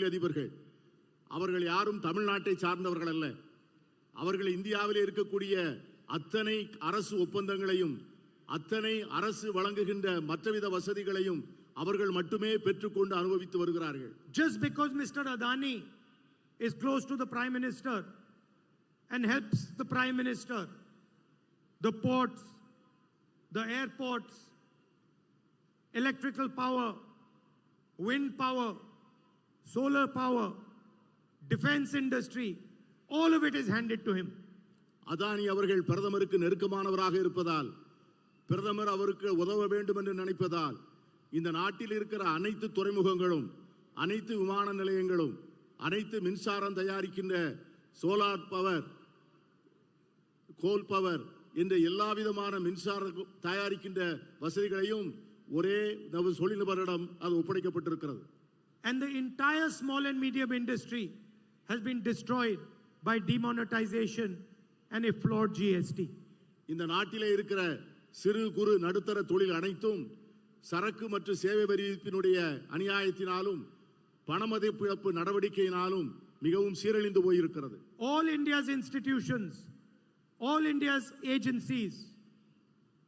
தொழிலதிபர்கள். அவர்கள் யாரும் தமிழ்நாட்டை சார்ந்தவர்கள் அல்ல. அவர்கள் இந்தியாவில் இருக்கக்கூடிய அத்தனை அரசு ஒப்பந்தங்களையும் அத்தனை அரசு வழங்குகின்ற மற்றவித வசதிகளையும் அவர்கள் மட்டுமே பெற்றுக்கொண்டு அனுபவித்து வருகிறார்கள். Just because Mr. Adani is close to the Prime Minister and helps the Prime Minister, the ports, the airports, electrical power, wind power, solar power, defense industry, all of it is handed to him. Adani அவர்கள் பிரதமருக்கு நெருக்கமானவராக இருப்பதால், பிரதமர் அவருக்கு உதவ வேண்டும் என்று நினைப்பதால் இந்த நாட்டில் இருக்கிற அனைத்து துறைமுகங்களும், அனைத்து விமான நிலையங்களும், அனைத்து மின்சாரம் தயாரிக்கின்ற சோலார் பவர், கோல் பவர் என்ற எல்லா விதமான மின்சாரம் தயாரிக்கின்ற வசதிகளையும் ஒரே தொழில்நுட்பரிடம் அது ஒப்படைக்கப்பட்டிருக்கிறது. And the entire small and medium industry has been destroyed by demonetization and a flawed GST. இந்த நாட்டிலே இருக்கிற சிறு குறு நடுத்தர தொழில் அனைத்தும் சரக்கு மற்றும் சேவை வரி விதிப்பினுடைய அநியாயத்தினாலும் பணமதிப்பிழப்பு நடவடிக்கையினாலும் மிகவும் சீரழிந்து போயிருக்கிறது. All India's institutions, all India's agencies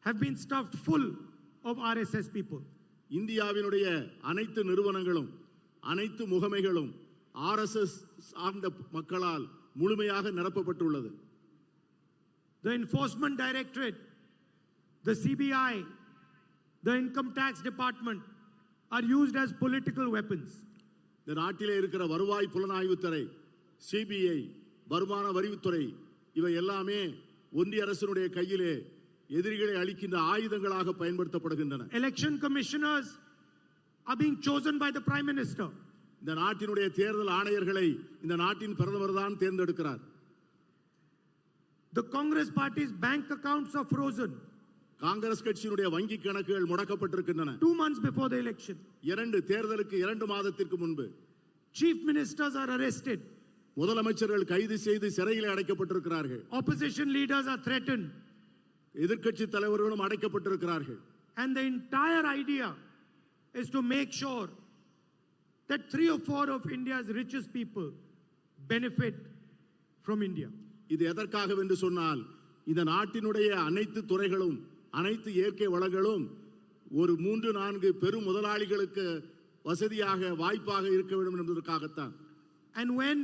have been stuffed full of RSS people. இந்தியாவினுடைய அனைத்து நிறுவனங்களும் அனைத்து முகமைகளும் RSS சார்ந்த மக்களால் முழுமையாக நிரப்பப்பட்டுள்ளது. The Enforcement Directorate, the CBI, the Income Tax Department are used as political weapons. இந்த நாட்டிலே இருக்கிற வருவாய் புலனாய்வுத்துறை, CBI, வருமான வரித்துறை இவை எல்லாமே ஒன்றிய அரசினுடைய கையிலே எதிரிகளை அழிக்கின்ற ஆயுதங்களாக பயன்படுத்தப்படுகின்றன. Election commissioners are being chosen by the Prime Minister. இந்த நாட்டினுடைய தேர்தல் ஆணையர்களை இந்த நாட்டின் பிரதமர் தான் தேர்ந்தெடுக்கிறார். The Congress party's bank accounts are frozen. Congress கட்சியினுடைய வங்கி கணக்குகள் முடக்கப்பட்டிருக்கின்றன. 2 months before the election. தேர்தலுக்கு 2 மாதத்திற்கு முன்பு. Chief ministers are arrested. முதலமைச்சர்கள் கைது செய்து சிறையில் அடைக்கப்பட்டிருக்கிறார்கள். Opposition leaders are threatened. எதிர்க்கட்சி தலைவர்களும் அடைக்கப்பட்டிருக்கிறார்கள். And the entire idea is to make sure that 3 or 4 of India's richest people benefit from India. இது எதற்காக என்று சொன்னால் இந்த நாட்டினுடைய அனைத்து துறைகளும் அனைத்து இயற்கை வளங்களும் ஒரு 3-4 பெரும் முதலாளிகளுக்கு வசதியாக வாய்ப்பாக இருக்க வேண்டும் என்பதற்காகத்தான். And when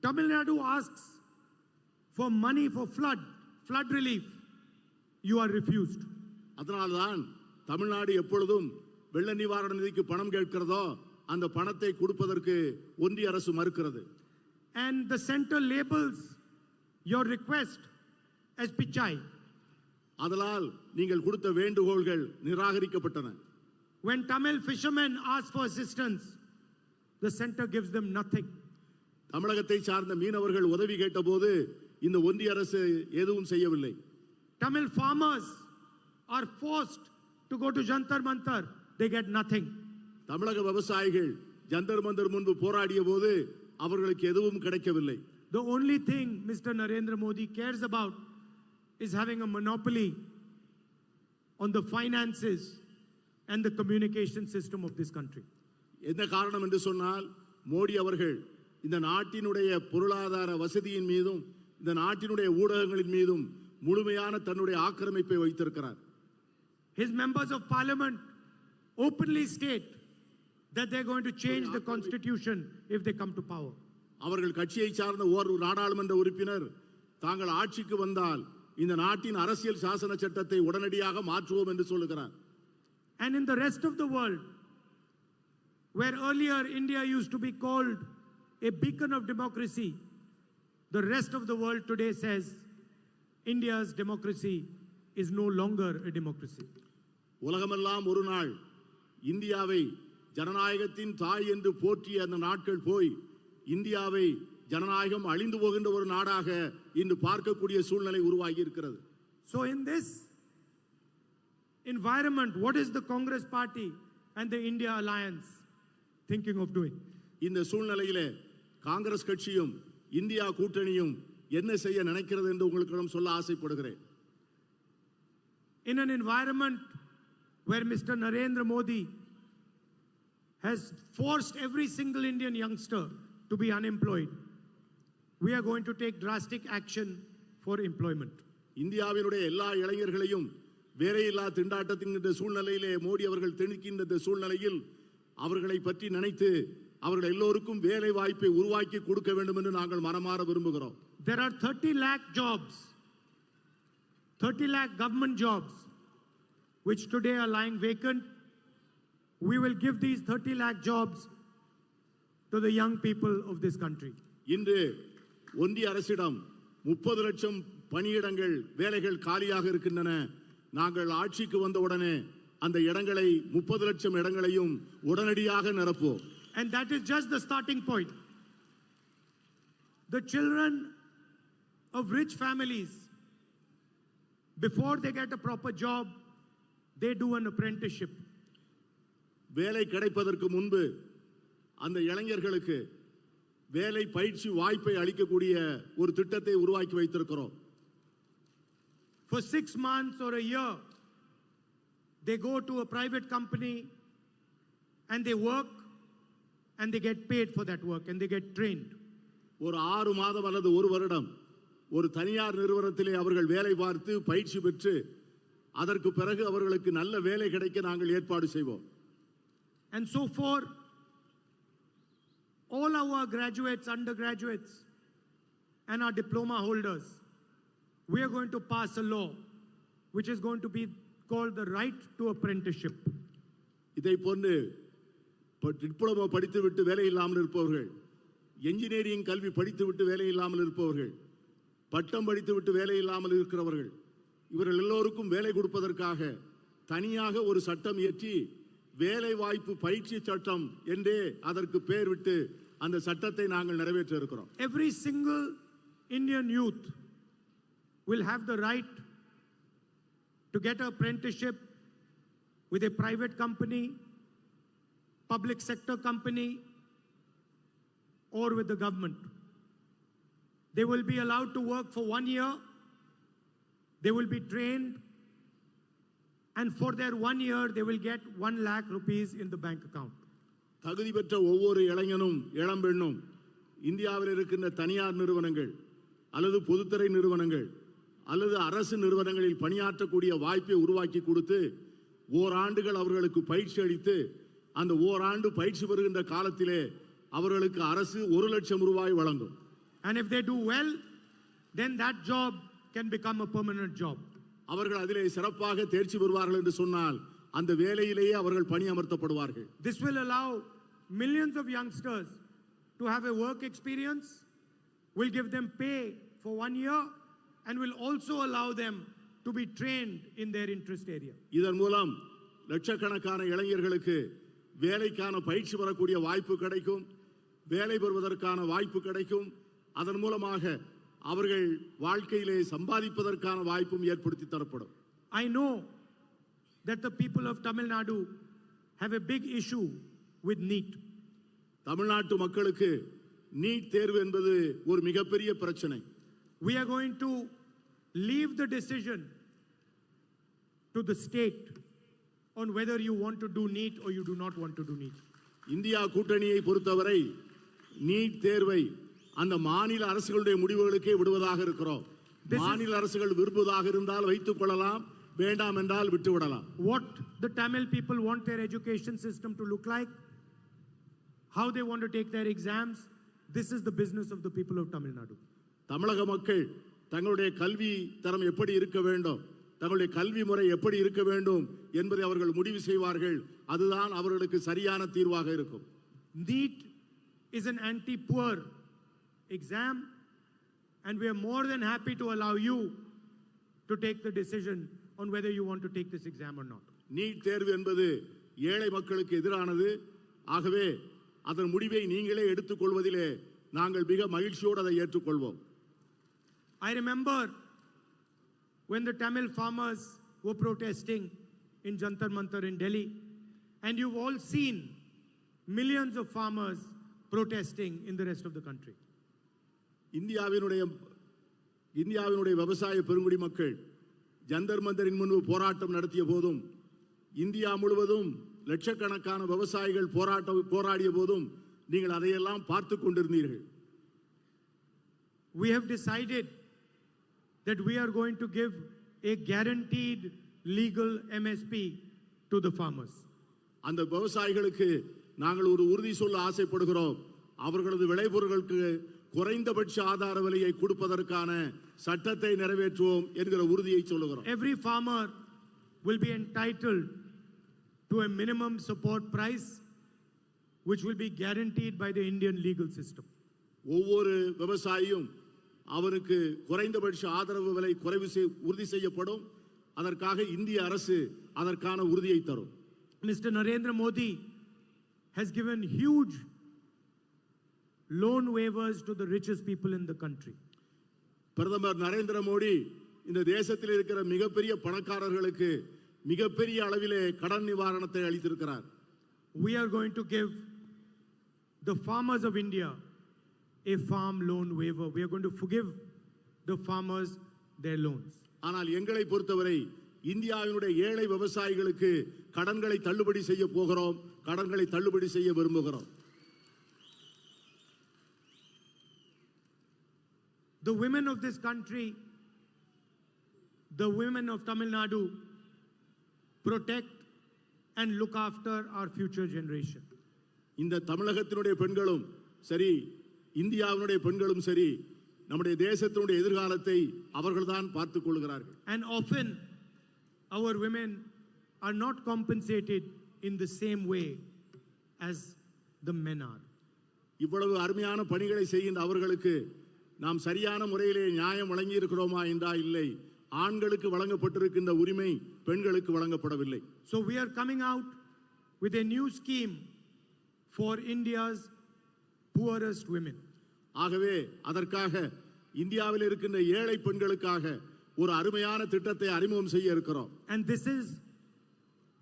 Tamil Nadu asks for money for flood relief, you are refused. அதனால்தான் தமிழ்நாடு எப்பொழுதும் வெள்ள நிவாரண நிதிக்கு பணம் கேட்கிறதோ அந்த பணத்தை கொடுப்பதற்கு ஒன்றிய அரசு மறுக்கிறது. And the center labels your request as pichai. அதனால் நீங்கள் கொடுத்த வேண்டுகோள்கள் நிராகரிக்கப்பட்டன. When Tamil fishermen ask for assistance, the center gives them nothing. தமிழகத்தை சார்ந்த மீனவர்கள் உதவி கேட்டபோது இந்த ஒன்றிய அரசு எதுவும் செய்யவில்லை. Tamil farmers are forced to go to Jantar Mantar, they get nothing. தமிழக விவசாயிகள் ஜந்தர் மந்தர் முன்பு போராடிய போது அவர்களுக்கு எதுவும் கிடைக்கவில்லை. The only thing Mr. Narendra Modi cares about is having a monopoly on the finances and the communication system of this country. என்ன காரணம் என்று சொன்னால் மோடி அவர்கள் இந்த நாட்டினுடைய பொருளாதார வசதியின் மீதும் இந்த நாட்டினுடைய ஊடகங்களின் மீதும் முழுமையான தன்னுடைய ஆக்கிரமிப்பை வைத்திருக்கிறார். His members of parliament openly state that they are going to change the constitution if they come to power. அவர்கள் கட்சியை சார்ந்த ஒரு நாடாளுமன்ற உறுப்பினர் தாங்கள் ஆட்சிக்கு வந்தால் இந்த நாட்டின் அரசியல் சாசன சட்டத்தை உடனடியாக மாற்றுவோம் என்று சொல்லுகிறார். And in the rest of the world, where earlier India used to be called a beacon of democracy, the rest of the world today says India's democracy is no longer a democracy. உலகமெல்லாம் ஒரு நாள் இந்தியாவை ஜனநாயகத்தின் தாய் என்று போற்றிய அந்த நாட்கள் போய் இந்தியாவை ஜனநாயகம் அழிந்து போகின்ற ஒரு நாடாக இன்று பார்க்கக்கூடிய சூழ்நிலை உருவாகி இருக்கிறது. So in this environment, what is the Congress party and the India alliance thinking of doing? இந்த சூழ்நிலையிலே காங்கிரஸ் கட்சியும் இந்தியா கூட்டணியும் என்ன செய்ய நினைக்கிறது என்று உங்களுக்கு சொல்ல ஆசைப்படுகிறேன். In an environment where Mr. Narendra Modi has forced every single Indian youngster to be unemployed. We are going to take drastic action for employment. இந்தியாவினுடைய எல்லா இளைஞர்களையும் வேலையில்லா திண்டாட்டத்தின் இந்த சூழ்நிலையிலே மோடி அவர்கள் திணிக்கின்ற இந்த சூழ்நிலையில் அவர்களை பற்றி நினைத்து அவர்கள் எல்லோருக்கும் வேலை வாய்ப்பை உருவாக்கி கொடுக்க வேண்டும் என்று நாங்கள் மனமாற விரும்புகிறோம். There are 30 lakh jobs, 30 lakh government jobs, which today are lying vacant. We will give these 30 lakh jobs to the young people of this country. இன்று ஒன்றிய அரசிடம் 30 லட்சம் பணியிடங்கள் வேலைகள் காலியாக இருக்கின்றன. நாங்கள் ஆட்சிக்கு வந்தவுடனே அந்த இடங்களை 30 லட்சம் இடங்களையும் உடனடியாக நிரப்புவோம். And that is just the starting point. The children of rich families, before they get a proper job, they do an apprenticeship. வேலை கிடைப்பதற்கு முன்பு அந்த இளைஞர்களுக்கு வேலை பயிற்சி வாய்ப்பை அளிக்கக்கூடிய ஒரு திட்டத்தை உருவாக்கி வைத்திருக்கிறோம். For 6 months or a year, they go to a private company and they work and they get paid for that work and they get trained. ஒரு 6 மாதம் அல்லது ஒரு வருடம் ஒரு தனியார் நிறுவனத்திலே அவர்கள் வேலை பார்த்து பயிற்சி பெற்று அதற்கு பிறகு அவர்களுக்கு நல்ல வேலை கிடைக்க நாங்கள் ஏற்பாடு செய்வோம். And so for all our graduates, undergraduates, and our diploma holders, we are going to pass a law which is going to be called the right to apprenticeship. இதை போன்று டிப்ளமோ படித்துவிட்டு வேலை இல்லாமல் இருப்பவர்கள், என்ஜினியரிங் கல்வி படித்துவிட்டு வேலை இல்லாமல் இருப்பவர்கள், பட்டம் படித்துவிட்டு வேலை இல்லாமல் இருக்கிறவர்கள், இவர்கள் எல்லோருக்கும் வேலை கொடுப்பதற்காக தனியாக ஒரு சட்டம் இயற்றி வேலை வாய்ப்பு பயிற்சி சட்டம் என்றே அதற்கு பெயர் விட்டு அந்த சட்டத்தை நாங்கள் நிறைவேற்ற இருக்கிறோம். Every single Indian youth will have the right to get an apprenticeship with a private company, public sector company, or with the government. They will be allowed to work for 1 year. They will be trained, and for their 1 year, they will get 1 lakh rupees in the bank account. தகுதி பெற்ற ஒவ்வொரு இளைஞனும் இளம்பெண்ணும் இந்தியாவில் இருக்கின்ற தனியார் நிறுவனங்கள் அல்லது பொதுத்துறை நிறுவனங்கள் அல்லது அரசு நிறுவனங்களில் பணியாற்றக்கூடிய வாய்ப்பை உருவாக்கி கொடுத்து ஓராண்டுகள் அவர்களுக்கு பயிற்சி அளித்து அந்த ஓராண்டு பயிற்சி பெறுகின்ற காலத்திலே அவர்களுக்கு அரசு 1 லட்சம் ரூபாய் வழங்கும். And if they do well, then that job can become a permanent job. அவர்கள் அதிலே சிறப்பாக தேர்ச்சி பெறுவார்கள் என்று சொன்னால் அந்த வேலையிலேயே அவர்கள் பணியமர்த்தப்படுவார்கள். This will allow millions of youngsters to have a work experience, will give them pay for 1 year, and will also allow them to be trained in their interest area. இதன் மூலம் லட்சக்கணக்கான இளைஞர்களுக்கு வேலைக்கான பயிற்சி பெறக்கூடிய வாய்ப்பு கிடைக்கும், வேலை பெறுவதற்கான வாய்ப்பு கிடைக்கும். அதன் மூலமாக அவர்கள் வாழ்க்கையிலே சம்பாதிப்பதற்கான வாய்ப்பும் ஏற்படுத்தி தரப்படும். I know that the people of Tamil Nadu have a big issue with NEET. தமிழ்நாட்டு மக்களுக்கு நீட் தேர்வு என்பது ஒரு மிகப்பெரிய பிரச்சனை. We are going to leave the decision to the state on whether you want to do NEET or you do not want to do NEET. India கூட்டணியை பொறுத்தவரை NEET தேர்வை அந்த மாநில அரசுகளுடைய முடிவுகளுக்கே விடுவதாக இருக்கிறோம். மாநில அரசுகள் விரும்புவதாக இருந்தால் வைத்துக் கொள்ளலாம், வேண்டாம் என்றால் விட்டுவிடலாம். What the Tamil people want their education system to look like, how they want to take their exams, this is the business of the people of Tamil Nadu. தமிழக மக்கள் தங்களுடைய கல்வி தரம் எப்படி இருக்க வேண்டும், தங்களுடைய கல்வி முறை எப்படி இருக்க வேண்டும் என்பதை அவர்கள் முடிவு செய்வார்கள். அதுதான் அவர்களுக்கு சரியான தீர்வாக இருக்கும். NEET is an anti-poor exam, and we are more than happy to allow you to take the decision on whether you want to take this exam or not. NEET தேர்வு என்பது ஏழை மக்களுக்கு எதிரானது. ஆகவே அதன் முடிவை நீங்களே எடுத்துக்கொள்வதிலே நாங்கள் மிக மகிழ்ச்சியோடு அதை ஏற்றுக்கொள்வோம். I remember when the Tamil farmers were protesting in Jantar Mantar in Delhi, and you've all seen millions of farmers protesting in the rest of the country. இந்தியாவினுடைய விவசாய பெருங்குடி மக்கள் ஜந்தர் மந்தரின் முன்பு போராட்டம் நடத்திய போதும் இந்தியா முழுவதும் லட்சக்கணக்கான விவசாயிகள் போராடிய போதும் நீங்கள் அதையெல்லாம் பார்த்து கொண்டிருந்தீர்கள். We have decided that we are going to give a guaranteed legal MSP to the farmers. அந்த விவசாயிகளுக்கு நாங்கள் ஒரு உறுதி சொல்ல ஆசைப்படுகிறோம். அவர்களது விளைபொருட்களுக்கு குறைந்தபட்ச ஆதார விலையை கொடுப்பதற்கான சட்டத்தை நிறைவேற்றுவோம் என்கிற உறுதியை சொல்லுகிறோம். Every farmer will be entitled to a minimum support price which will be guaranteed by the Indian legal system. ஒவ்வொரு விவசாயியும் அவருக்கு குறைந்தபட்ச ஆதரவு விலை உறுதி செய்யப்படும். அதற்காக இந்திய அரசு அதற்கான உறுதியை தரும். Mr. Narendra Modi has given huge loan waivers to the richest people in the country. பிரதமர் நரேந்திர மோடி இந்த தேசத்தில் இருக்கிற மிகப்பெரிய பணக்காரர்களுக்கு மிகப்பெரிய அளவிலே கடன் நிவாரணத்தை அளித்திருக்கிறார். We are going to give the farmers of India a farm loan waiver. We are going to forgive the farmers their loans. ஆனால் எங்களை பொறுத்தவரை இந்தியாவினுடைய ஏழை விவசாயிகளுக்கு கடன்களை தள்ளுபடி செய்ய போகிறோம். கடன்களை தள்ளுபடி செய்ய விரும்புகிறோம். The women of this country, the women of Tamil Nadu, protect and look after our future generation. இந்த தமிழகத்தினுடைய பெண்களும் சரி, இந்தியாவினுடைய பெண்களும் சரி, நம்முடைய தேசத்தினுடைய எதிர்காலத்தை அவர்கள்தான் பார்த்துக் கொள்கிறார்கள். And often our women are not compensated in the same way as the men are. இவ்வளவு அருமையான பணிகளை செய்கின்ற அவர்களுக்கு நாம் சரியான முறையிலே நியாயம் வழங்கி இருக்கிறோமா என்றால் இல்லை. ஆண்களுக்கு வழங்கப்பட்டிருக்கின்ற உரிமை பெண்களுக்கு வழங்கப்படவில்லை. So we are coming out with a new scheme for India's poorest women. ஆகவே அதற்காக இந்தியாவில் இருக்கின்ற ஏழை பெண்களுக்காக ஒரு அருமையான திட்டத்தை அறிமுகம் செய்ய இருக்கிறோம். And this is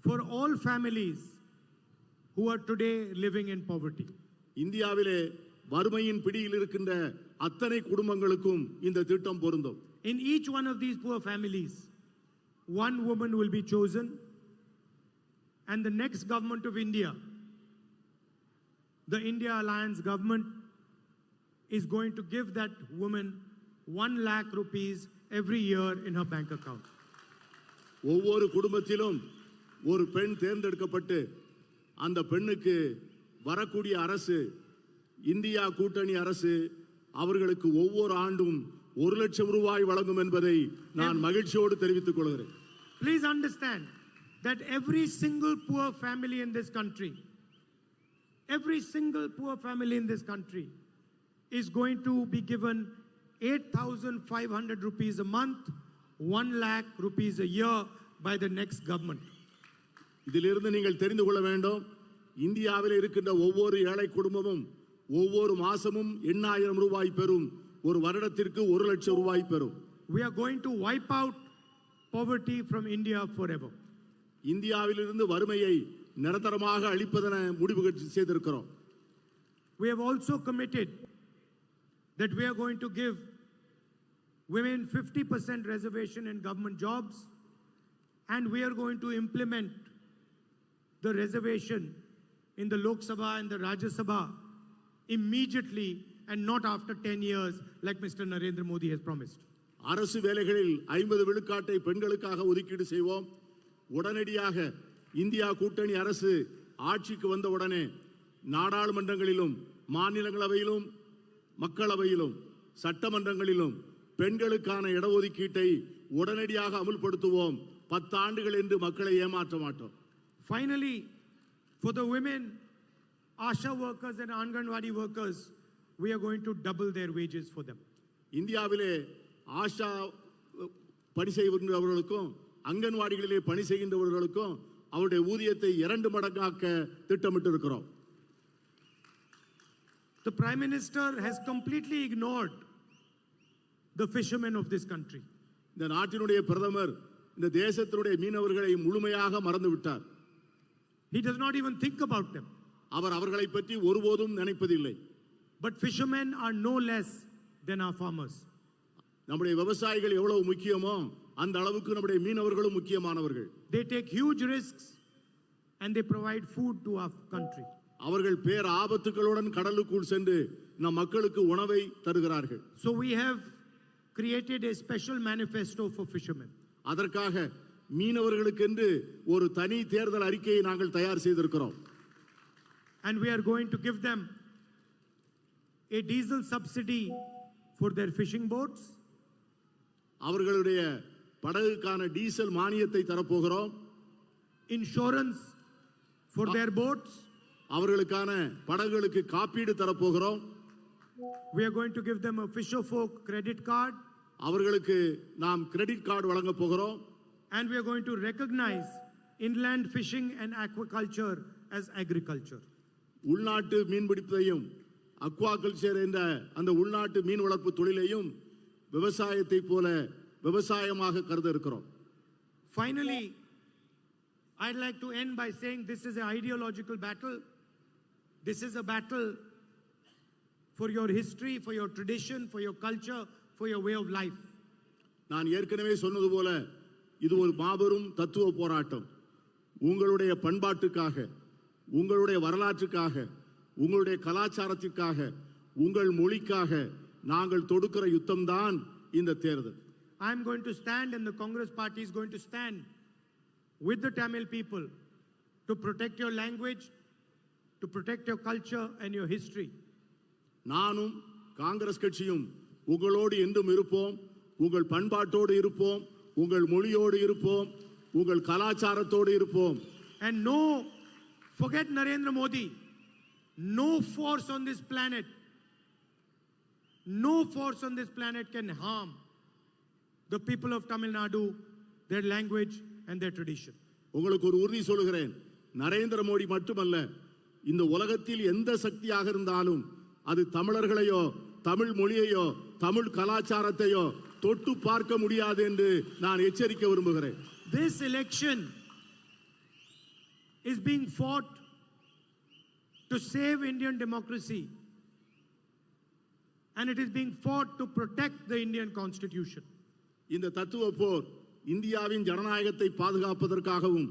for all families who are today living in poverty. இந்தியாவிலே வறுமையின் பிடியில் இருக்கின்ற அத்தனை குடும்பங்களுக்கும் இந்த திட்டம் பொருந்தும். In each one of these poor families, one woman will be chosen, and the next government of India, the India Alliance government, is going to give that woman 1 lakh rupees every year in her bank account. ஒவ்வொரு குடும்பத்திலும் ஒரு பெண் தேர்ந்தெடுக்கப்பட்டு அந்த பெண்ணுக்கு வரக்கூடிய அரசு, India கூட்டணி அரசு அவர்களுக்கு ஒவ்வொரு ஆண்டும் 1 லட்சம் ரூபாய் வழங்கும் என்பதை நான் மகிழ்ச்சியோடு தெரிவித்துக் கொள்கிறேன். Please understand that every single poor family in this country, every single poor family in this country is going to be given 8,500 rupees a month, 1 lakh rupees a year by the next government. இதிலிருந்து நீங்கள் தெரிந்து கொள்ள வேண்டும், இந்தியாவில் இருக்கின்ற ஒவ்வொரு ஏழை குடும்பமும் ஒவ்வொரு மாசமும் 8,000 ரூபாய் பெறும். ஒரு வருடத்திற்கு 1 லட்சம் ரூபாய் பெறும். We are going to wipe out poverty from India forever. இந்தியாவிலிருந்து வறுமையை நிரந்தரமாக அழிப்பதென முடிவு செய்திருக்கிறோம். We have also committed that we are going to give women 50% reservation in government jobs, and we are going to implement the reservation in the Lok Sabha and the Rajya Sabha immediately and not after 10 years like Mr. Narendra Modi has promised. அரசு வேலைகளில் 50 விழுக்காட்டை பெண்களுக்காக ஒதுக்கீடு செய்வோம். உடனடியாக India கூட்டணி அரசு ஆட்சிக்கு வந்தவுடனே நாடாளுமன்றங்களிலும் மாநிலங்களவையிலும் மக்களவையிலும் சட்டமன்றங்களிலும் பெண்களுக்கான இடஒதுக்கீட்டை உடனடியாக அமல்படுத்துவோம். 10 ஆண்டுகள் என்று மக்களை ஏமாற்ற மாட்டோம். Finally, for the women, ASHA workers and Anganwadi workers, we are going to double their wages for them. இந்தியாவிலே ஆஷா பணி செய்கின்றவர்களுக்கும் அங்கன்வாடிகளிலே பணி செய்கின்றவர்களுக்கும் அவருடைய ஊதியத்தை 2 மடங்காக்க திட்டமிட்டிருக்கிறோம். The Prime Minister has completely ignored the fishermen of this country. இந்த நாட்டினுடைய பிரதமர் இந்த தேசத்தினுடைய மீனவர்களை முழுமையாக மறந்து விட்டார். He does not even think about them. அவர் அவர்களை பற்றி ஒருபோதும் நினைப்பதில்லை. But fishermen are no less than our farmers. நம்முடைய விவசாயிகள் எவ்வளவு முக்கியமோ அந்த அளவுக்கு நம்முடைய மீனவர்களும் முக்கியமானவர்கள். They take huge risks and they provide food to our country. அவர்கள் பேர் ஆபத்துகளுடன் கடலுக்குள் சென்று நம் மக்களுக்கு உணவை தருகிறார்கள். So we have created a special manifesto for fishermen. அதற்காக மீனவர்களுக்கென்று ஒரு தனி தேர்தல் அறிக்கையை நாங்கள் தயார் செய்திருக்கிறோம். And we are going to give them a diesel subsidy for their fishing boats. அவர்களுடைய படகுக்கான டீசல் மானியத்தை தரப்போகிறோம். Insurance for their boats. அவர்களுக்கான படகுகளுக்கு காப்பீடு தரப்போகிறோம். We are going to give them a fisher folk credit card. அவர்களுக்கு நாம் கிரெடிட் கார்டு வழங்க போகிறோம். And we are going to recognize inland fishing and aquaculture as agriculture. உள்நாட்டு மீன்பிடிப்பையும் aquaculture என்ற அந்த உள்நாட்டு மீன் வளர்ப்பு தொழிலையும் விவசாயத்தை போல விவசாயமாக கருத இருக்கிறோம். Finally, I'd like to end by saying this is an ideological battle. This is a battle for your history, for your tradition, for your culture, for your way of life. நான் ஏற்கனவே சொன்னது போல இது ஒரு மாபெரும் தத்துவ போராட்டம். உங்களுடைய பண்பாட்டுக்காக, உங்களுடைய வரலாற்றுக்காக, உங்களுடைய கலாச்சாரத்திற்காக, உங்கள் மொழிக்காக நாங்கள் தொடுக்கிற யுத்தம் தான் இந்த தேர்தல். I am going to stand and the Congress party is going to stand with the Tamil people to protect your language, to protect your culture and your history. நானும் காங்கிரஸ் கட்சியும் உங்களோடு என்றும் இருப்போம். உங்கள் பண்பாட்டோடு இருப்போம், உங்கள் மொழியோடு இருப்போம், உங்கள் கலாச்சாரத்தோடு இருப்போம். And no, forget Narendra Modi, no force on this planet can harm the people of Tamil Nadu, their language and their tradition. உங்களுக்கு ஒரு உறுதி சொல்கிறேன், நரேந்திர மோடி மட்டுமல்ல, இந்த உலகத்தில் எந்த சக்தியாக இருந்தாலும் அது தமிழர்களையோ தமிழ் மொழியையோ தமிழ் கலாச்சாரத்தையோ தொட்டு பார்க்க முடியாது என்று நான் எச்சரிக்க விரும்புகிறேன். This election is being fought to save Indian democracy, and it is being fought to protect the Indian Constitution. இந்த தத்துவ போர் இந்தியாவின் ஜனநாயகத்தை பாதுகாப்பதற்காகவும்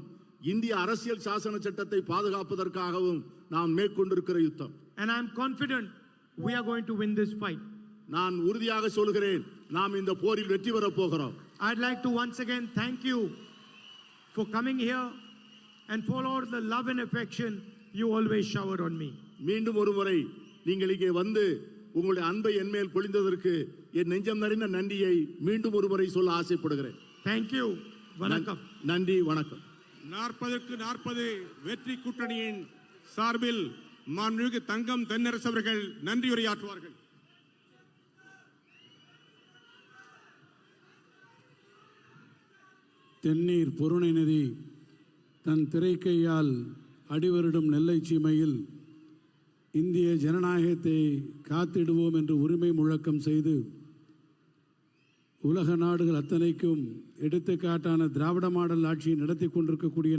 இந்திய அரசியல் சாசன சட்டத்தை பாதுகாப்பதற்காகவும் நாம் மேற்கொண்டிருக்கிற யுத்தம். And I am confident we are going to win this fight. நான் உறுதியாக சொல்கிறேன், நாம் இந்த போரில் வெற்றி பெறப் போகிறோம். I'd like to once again thank you for coming here and for all the love and affection you always shower on me. மீண்டும் ஒரு முறை நீங்கள் இங்கே வந்து உங்களுடைய அன்பை என்மேல் பொழிந்ததற்கு என் நெஞ்சம் நிறைந்த நன்றியை மீண்டும் ஒரு முறை சொல்ல ஆசைப்படுகிறேன். Thank you. வணக்கம். நன்றி, வணக்கம். 40க்கு 40 வெற்றி கூட்டணியின் சார்பில் மாண்புமிகு தங்கம் தென்னரசு அவர்கள் நன்றி உரையாற்றுவார்கள். தென்னீர் பொருணை நதி தன் திரைக்கையால் அடிவருடும் நெல்லை சீமையில் இந்திய ஜனநாயகத்தை காத்திடுவோம் என்று உரிமை முழக்கம் செய்து உலக நாடுகள் அத்தனைக்கும் எடுத்துக்காட்டான திராவிட மாடல் ஆட்சியை நடத்தி கொண்டிருக்கக்கூடிய